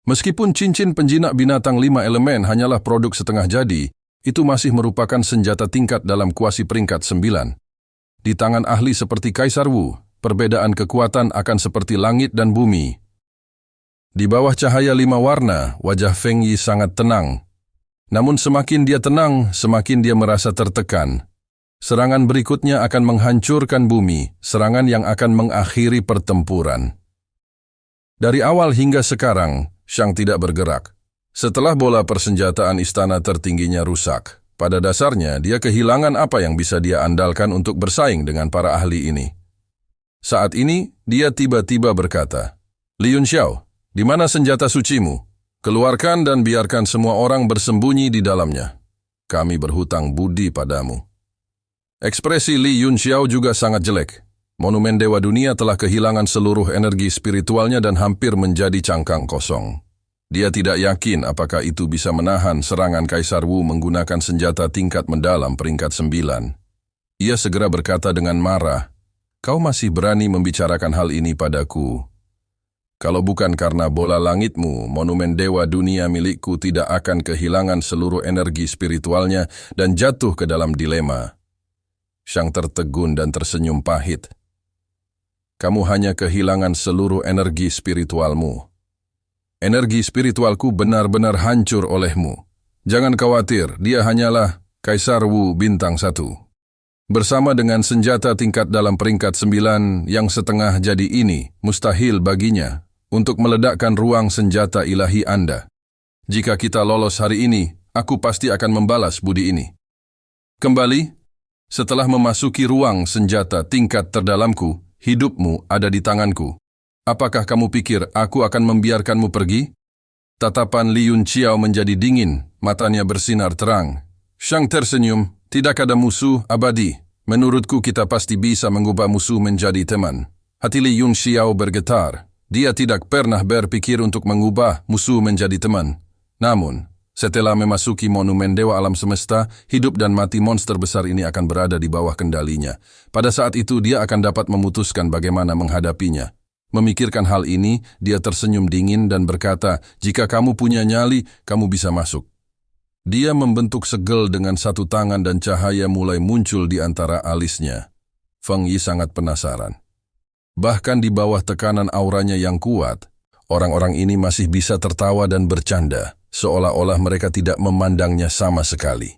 Meskipun cincin penjinak binatang 5 elemen hanyalah produk setengah jadi, itu masih merupakan senjata tingkat dalam kuasi peringkat 9. Di tangan ahli seperti Kaisar Wu, perbedaan kekuatan akan seperti langit dan bumi. Di bawah cahaya 5 warna, wajah Feng Yi sangat tenang. Namun semakin dia tenang, semakin dia merasa tertekan. Serangan berikutnya akan menghancurkan bumi, serangan yang akan mengakhiri pertempuran. Dari awal hingga sekarang, Shang tidak bergerak. Setelah bola persenjataan istana tertingginya rusak, pada dasarnya dia kehilangan apa yang bisa dia andalkan untuk bersaing dengan para ahli ini. Saat ini, dia tiba-tiba berkata, "Li Yunxiao, di mana senjata sucimu? Keluarkan dan biarkan semua orang bersembunyi di dalamnya. Kami berhutang budi padamu." Ekspresi Li Yunxiao juga sangat jelek. Monumen Dewa Dunia telah kehilangan seluruh energi spiritualnya dan hampir menjadi cangkang kosong. Dia tidak yakin apakah itu bisa menahan serangan Kaisar Wu menggunakan senjata tingkat mendalam peringkat 9. Ia segera berkata dengan marah, "Kau masih berani membicarakan hal ini padaku? Kalau bukan karena bola langitmu, monumen Dewa Dunia milikku tidak akan kehilangan seluruh energi spiritualnya dan jatuh ke dalam dilema." Shang tertegun dan tersenyum pahit. "Kamu hanya kehilangan seluruh energi spiritualmu. Energi spiritualku benar-benar hancur olehmu. Jangan khawatir, dia hanyalah Kaisar Wu bintang 1. Bersama dengan senjata tingkat dalam peringkat 9 yang setengah jadi ini, mustahil baginya untuk meledakkan ruang senjata ilahi Anda. Jika kita lolos hari ini, aku pasti akan membalas budi ini. Kembali, setelah memasuki ruang senjata tingkat terdalamku, hidupmu ada di tanganku. Apakah kamu pikir aku akan membiarkanmu pergi?" Tatapan Li Yunxiao menjadi dingin, matanya bersinar terang. Shang tersenyum, "Tidak ada musuh abadi. Menurutku kita pasti bisa mengubah musuh menjadi teman." Hati Li Yunxiao bergetar. Dia tidak pernah berpikir untuk mengubah musuh menjadi teman. Namun, setelah memasuki monumen Dewa Alam Semesta, hidup dan mati monster besar ini akan berada di bawah kendalinya. Pada saat itu dia akan dapat memutuskan bagaimana menghadapinya. Memikirkan hal ini, dia tersenyum dingin dan berkata, "Jika kamu punya nyali, kamu bisa masuk." Dia membentuk segel dengan satu tangan dan cahaya mulai muncul di antara alisnya. Feng Yi sangat penasaran. Bahkan di bawah tekanan auranya yang kuat, orang-orang ini masih bisa tertawa dan bercanda, seolah-olah mereka tidak memandangnya sama sekali.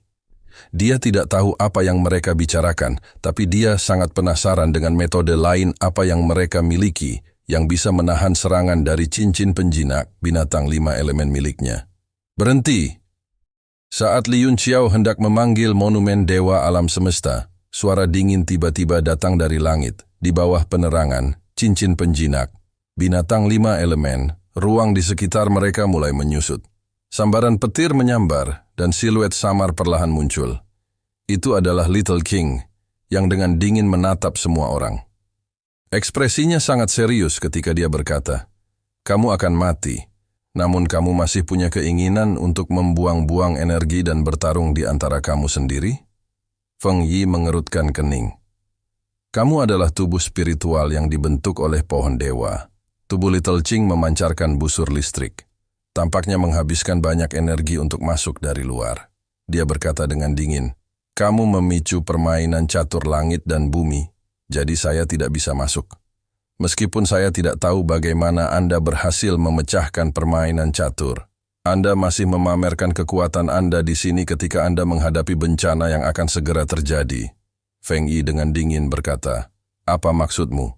Dia tidak tahu apa yang mereka bicarakan, tapi dia sangat penasaran dengan metode lain apa yang mereka miliki, yang bisa menahan serangan dari cincin penjinak binatang 5 elemen miliknya. "Berhenti!" Saat Li Yunxiao hendak memanggil monumen Dewa Alam Semesta, suara dingin tiba-tiba datang dari langit. Di bawah penerangan, cincin penjinak, binatang 5 elemen, ruang di sekitar mereka mulai menyusut. Sambaran petir menyambar dan siluet samar perlahan muncul. Itu adalah Little King yang dengan dingin menatap semua orang. Ekspresinya sangat serius ketika dia berkata, "Kamu akan mati, namun kamu masih punya keinginan untuk membuang-buang energi dan bertarung di antara kamu sendiri?" Feng Yi mengerutkan kening. "Kamu adalah tubuh spiritual yang dibentuk oleh pohon dewa." Tubuh Little King memancarkan busur listrik. Tampaknya menghabiskan banyak energi untuk masuk dari luar. Dia berkata dengan dingin, "Kamu memicu permainan catur langit dan bumi, jadi saya tidak bisa masuk. Meskipun saya tidak tahu bagaimana Anda berhasil memecahkan permainan catur, Anda masih memamerkan kekuatan Anda di sini ketika Anda menghadapi bencana yang akan segera terjadi." Feng Yi dengan dingin berkata, "Apa maksudmu?"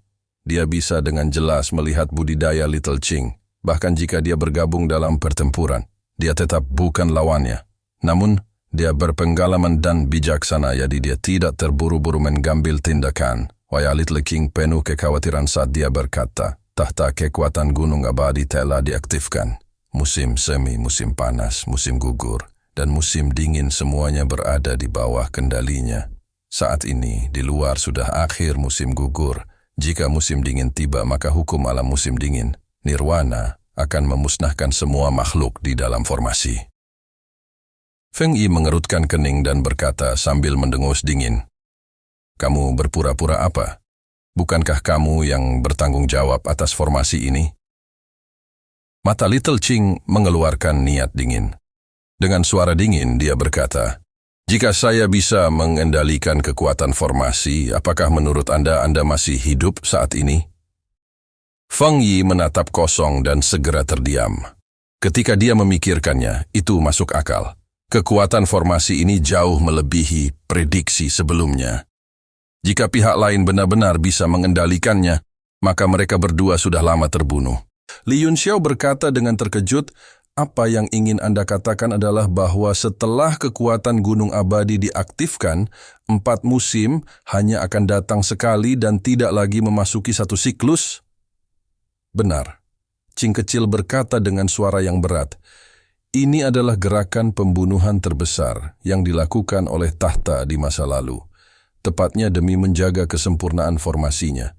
Dia bisa dengan jelas melihat budidaya Little King. Bahkan jika dia bergabung dalam pertempuran, dia tetap bukan lawannya. Namun, dia berpengalaman dan bijaksana, jadi dia tidak terburu-buru mengambil tindakan. Wajah Little King penuh kekhawatiran saat dia berkata, "Tahta kekuatan gunung abadi telah diaktifkan. Musim semi, musim panas, musim gugur, dan musim dingin semuanya berada di bawah kendalinya. Saat ini, di luar sudah akhir musim gugur. Jika musim dingin tiba, maka hukum alam musim dingin, nirwana, akan memusnahkan semua makhluk di dalam formasi." Feng Yi mengerutkan kening dan berkata sambil mendengus dingin, "Kamu berpura-pura apa? Bukankah kamu yang bertanggung jawab atas formasi ini?" Mata Little Ching mengeluarkan niat dingin. Dengan suara dingin, dia berkata, "Jika saya bisa mengendalikan kekuatan formasi, apakah menurut Anda masih hidup saat ini?" Feng Yi menatap kosong dan segera terdiam. Ketika dia memikirkannya, itu masuk akal. Kekuatan formasi ini jauh melebihi prediksi sebelumnya. Jika pihak lain benar-benar bisa mengendalikannya, maka mereka berdua sudah lama terbunuh. Li Yunxiao berkata dengan terkejut, "Apa yang ingin Anda katakan adalah bahwa setelah kekuatan Gunung Abadi diaktifkan, 4 musim hanya akan datang sekali dan tidak lagi memasuki satu siklus?" "Benar," Ching kecil berkata dengan suara yang berat. "Ini adalah gerakan pembunuhan terbesar yang dilakukan oleh tahta di masa lalu, tepatnya demi menjaga kesempurnaan formasinya.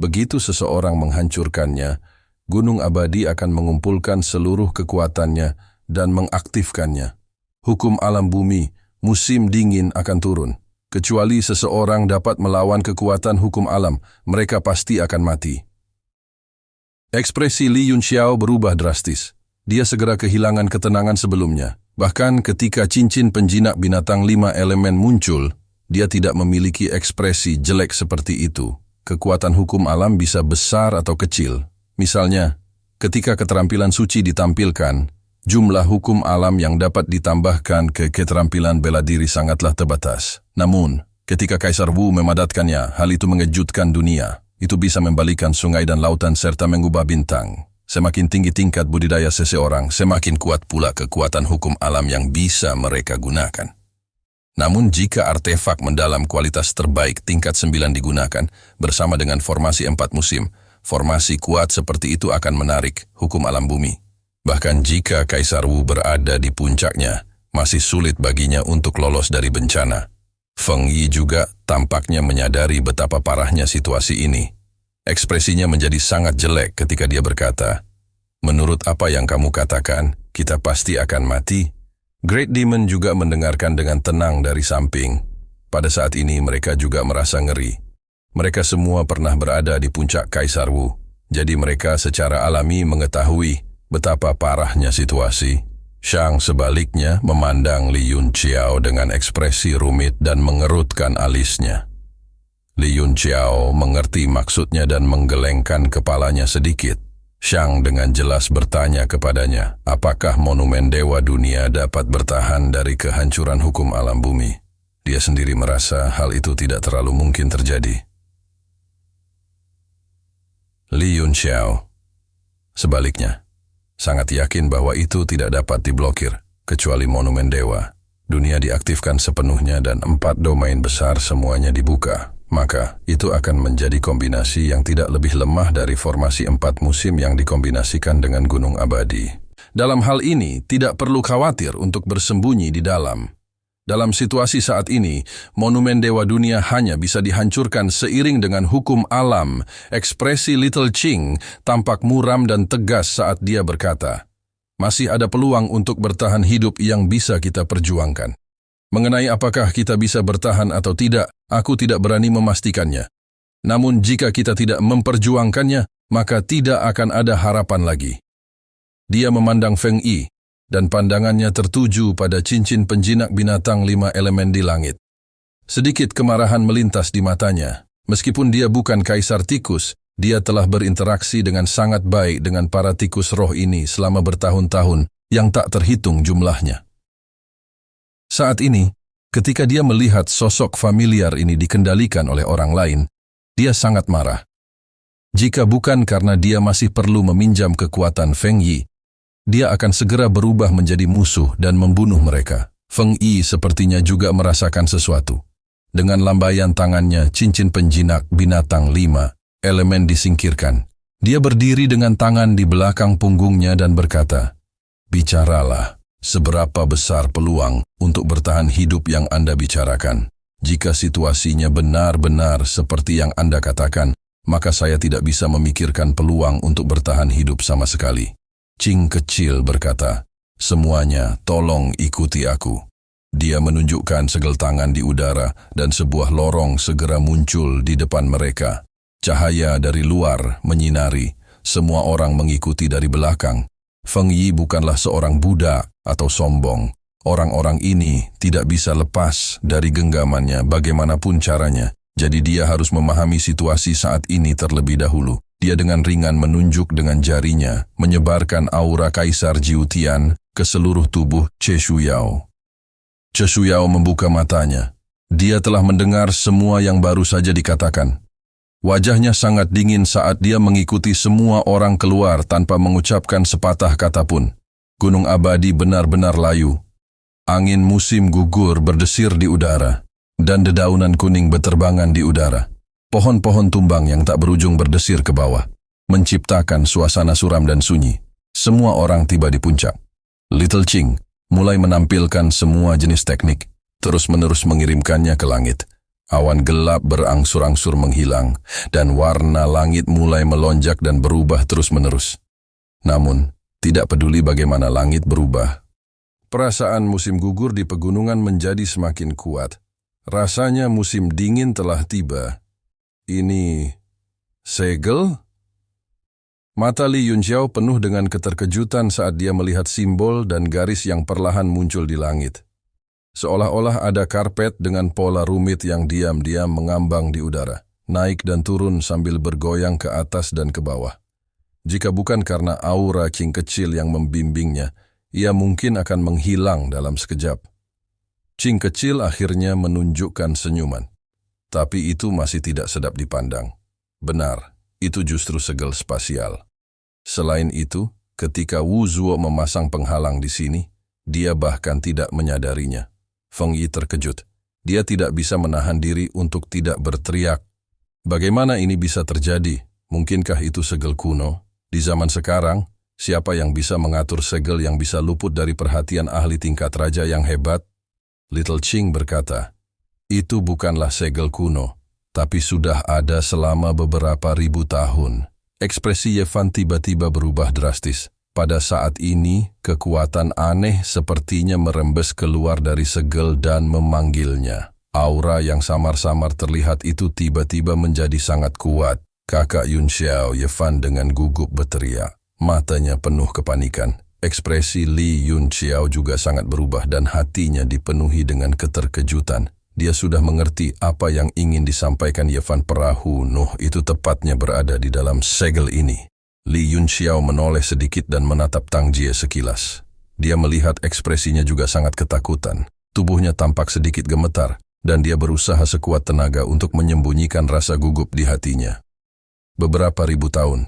Begitu seseorang menghancurkannya, Gunung Abadi akan mengumpulkan seluruh kekuatannya dan mengaktifkannya. Hukum alam bumi, musim dingin akan turun. Kecuali seseorang dapat melawan kekuatan hukum alam, mereka pasti akan mati." Ekspresi Li Yunxiao berubah drastis. Dia segera kehilangan ketenangan sebelumnya. Bahkan ketika cincin penjinak binatang 5 elemen muncul, dia tidak memiliki ekspresi jelek seperti itu. Kekuatan hukum alam bisa besar atau kecil. Misalnya, ketika keterampilan suci ditampilkan, jumlah hukum alam yang dapat ditambahkan ke keterampilan bela diri sangatlah terbatas. Namun, ketika Kaisar Wu memadatkannya, hal itu mengejutkan dunia. Itu bisa membalikan sungai dan lautan serta mengubah bintang. Semakin tinggi tingkat budidaya seseorang, semakin kuat pula kekuatan hukum alam yang bisa mereka gunakan. Namun jika artefak mendalam kualitas terbaik tingkat 9 digunakan, bersama dengan formasi 4 musim, formasi kuat seperti itu akan menarik hukum alam bumi. Bahkan jika Kaisar Wu berada di puncaknya, masih sulit baginya untuk lolos dari bencana. Feng Yi juga tampaknya menyadari betapa parahnya situasi ini. Ekspresinya menjadi sangat jelek ketika dia berkata, "Menurut apa yang kamu katakan, kita pasti akan mati." Great Demon juga mendengarkan dengan tenang dari samping. Pada saat ini mereka juga merasa ngeri. Mereka semua pernah berada di puncak Kaisar Wu, jadi mereka secara alami mengetahui betapa parahnya situasi. Shang sebaliknya memandang Li Yunxiao dengan ekspresi rumit dan mengerutkan alisnya. Li Yunxiao mengerti maksudnya dan menggelengkan kepalanya sedikit. Shang dengan jelas bertanya kepadanya, apakah monumen Dewa Dunia dapat bertahan dari kehancuran hukum alam bumi? Dia sendiri merasa hal itu tidak terlalu mungkin terjadi. Li Yunxiao sebaliknya sangat yakin bahwa itu tidak dapat diblokir, kecuali monumen dewa. Dunia diaktifkan sepenuhnya dan 4 domain besar semuanya dibuka. Maka itu akan menjadi kombinasi yang tidak lebih lemah dari formasi 4 musim yang dikombinasikan dengan Gunung Abadi. Dalam hal ini, tidak perlu khawatir untuk bersembunyi di dalam. Dalam situasi saat ini, monumen Dewa Dunia hanya bisa dihancurkan seiring dengan hukum alam. Ekspresi Little Ching tampak muram dan tegas saat dia berkata, "Masih ada peluang untuk bertahan hidup yang bisa kita perjuangkan. Mengenai apakah kita bisa bertahan atau tidak, aku tidak berani memastikannya. Namun jika kita tidak memperjuangkannya, maka tidak akan ada harapan lagi." Dia memandang Feng Yi, dan pandangannya tertuju pada cincin penjinak binatang 5 elemen di langit. Sedikit kemarahan melintas di matanya. Meskipun dia bukan kaisar tikus, dia telah berinteraksi dengan sangat baik dengan para tikus roh ini selama bertahun-tahun yang tak terhitung jumlahnya. Saat ini, ketika dia melihat sosok familiar ini dikendalikan oleh orang lain, dia sangat marah. Jika bukan karena dia masih perlu meminjam kekuatan Feng Yi, dia akan segera berubah menjadi musuh dan membunuh mereka. Feng Yi sepertinya juga merasakan sesuatu. Dengan lambaian tangannya, cincin penjinak binatang 5 elemen disingkirkan. Dia berdiri dengan tangan di belakang punggungnya dan berkata, "Bicaralah, seberapa besar peluang untuk bertahan hidup yang Anda bicarakan? Jika situasinya benar-benar seperti yang Anda katakan, maka saya tidak bisa memikirkan peluang untuk bertahan hidup sama sekali." Ching kecil berkata, "Semuanya tolong ikuti aku." Dia menunjukkan segel tangan di udara dan sebuah lorong segera muncul di depan mereka. Cahaya dari luar menyinari, semua orang mengikuti dari belakang. Feng Yi bukanlah seorang budak atau sombong. Orang-orang ini tidak bisa lepas dari genggamannya bagaimanapun caranya. Jadi dia harus memahami situasi saat ini terlebih dahulu. Dia dengan ringan menunjuk dengan jarinya, menyebarkan aura Kaisar Jiutian ke seluruh tubuh Che Shuyao. Che Shuyao membuka matanya. Dia telah mendengar semua yang baru saja dikatakan. Wajahnya sangat dingin saat dia mengikuti semua orang keluar tanpa mengucapkan sepatah kata pun. Gunung abadi benar-benar layu. Angin musim gugur berdesir di udara, dan dedaunan kuning berterbangan di udara. Pohon-pohon tumbang yang tak berujung berdesir ke bawah, menciptakan suasana suram dan sunyi. Semua orang tiba di puncak. Little Qing mulai menampilkan semua jenis teknik, terus-menerus mengirimkannya ke langit. Awan gelap berangsur-angsur menghilang, dan warna langit mulai melonjak dan berubah terus-menerus. Namun, tidak peduli bagaimana langit berubah, perasaan musim gugur di pegunungan menjadi semakin kuat. Rasanya musim dingin telah tiba. Ini segel? Mata Li Yunxiao penuh dengan keterkejutan saat dia melihat simbol dan garis yang perlahan muncul di langit. Seolah-olah ada karpet dengan pola rumit yang diam-diam mengambang di udara, naik dan turun sambil bergoyang ke atas dan ke bawah. Jika bukan karena aura Qing kecil yang membimbingnya, ia mungkin akan menghilang dalam sekejap. Qing kecil akhirnya menunjukkan senyuman. Tapi itu masih tidak sedap dipandang. Benar, itu justru segel spasial. Selain itu, ketika Wu Zuo memasang penghalang di sini, dia bahkan tidak menyadarinya. Feng Yi terkejut. Dia tidak bisa menahan diri untuk tidak berteriak. Bagaimana ini bisa terjadi? Mungkinkah itu segel kuno? Di zaman sekarang, siapa yang bisa mengatur segel yang bisa luput dari perhatian ahli tingkat raja yang hebat? Little Qing berkata, itu bukanlah segel kuno, tapi sudah ada selama beberapa ribu tahun. Ekspresi Ye Fan tiba-tiba berubah drastis. Pada saat ini, kekuatan aneh sepertinya merembes keluar dari segel dan memanggilnya. Aura yang samar-samar terlihat itu tiba-tiba menjadi sangat kuat. Kakak Yunxiao Ye Fan dengan gugup berteriak. Matanya penuh kepanikan. Ekspresi Li Yunxiao juga sangat berubah dan hatinya dipenuhi dengan keterkejutan. Dia sudah mengerti apa yang ingin disampaikan Ye Fan. Perahu Nuh itu tepatnya berada di dalam segel ini. Li Yunxiao menoleh sedikit dan menatap Tang Jie sekilas. Dia melihat ekspresinya juga sangat ketakutan. Tubuhnya tampak sedikit gemetar, dan dia berusaha sekuat tenaga untuk menyembunyikan rasa gugup di hatinya. Beberapa ribu tahun.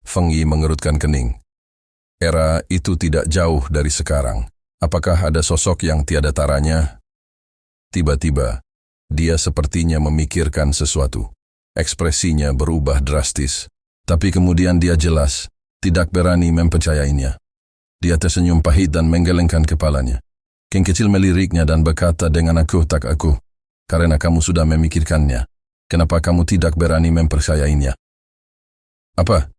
Feng Yi mengerutkan kening. Era itu tidak jauh dari sekarang. Apakah ada sosok yang tiada taranya? Tiba-tiba, dia sepertinya memikirkan sesuatu. Ekspresinya berubah drastis. Tapi kemudian dia jelas, tidak berani mempercayainya. Dia tersenyum pahit dan menggelengkan kepalanya. Qing kecil meliriknya dan berkata dengan aku tak aku, karena kamu sudah memikirkannya. Kenapa kamu tidak berani mempercayainya? Apa?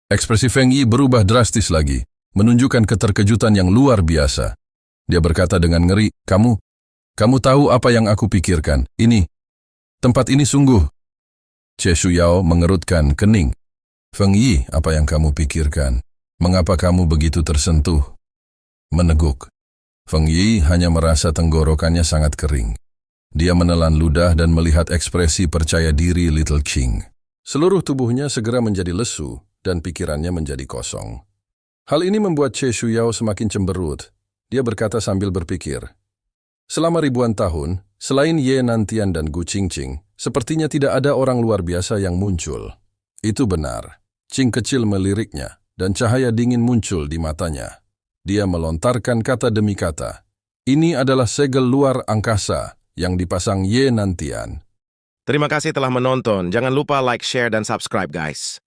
Ekspresi Feng Yi berubah drastis lagi, menunjukkan keterkejutan yang luar biasa. Dia berkata dengan ngeri, Kamu tahu apa yang aku pikirkan? Tempat ini sungguh. Che Shuyao mengerutkan kening. Feng Yi, apa yang kamu pikirkan? Mengapa kamu begitu tersentuh? Meneguk. Feng Yi hanya merasa tenggorokannya sangat kering. Dia menelan ludah dan melihat ekspresi percaya diri Little Qing. Seluruh tubuhnya segera menjadi lesu dan pikirannya menjadi kosong. Hal ini membuat Che Shuyao semakin cemberut. Dia berkata sambil berpikir, selama ribuan tahun, selain Ye Nantian dan Gu Qingqing, sepertinya tidak ada orang luar biasa yang muncul. Itu benar. Qing kecil meliriknya, dan cahaya dingin muncul di matanya. Dia melontarkan kata demi kata. Ini adalah segel luar angkasa yang dipasang Ye Nantian. Terima kasih telah menonton. Jangan lupa like, share, dan subscribe guys.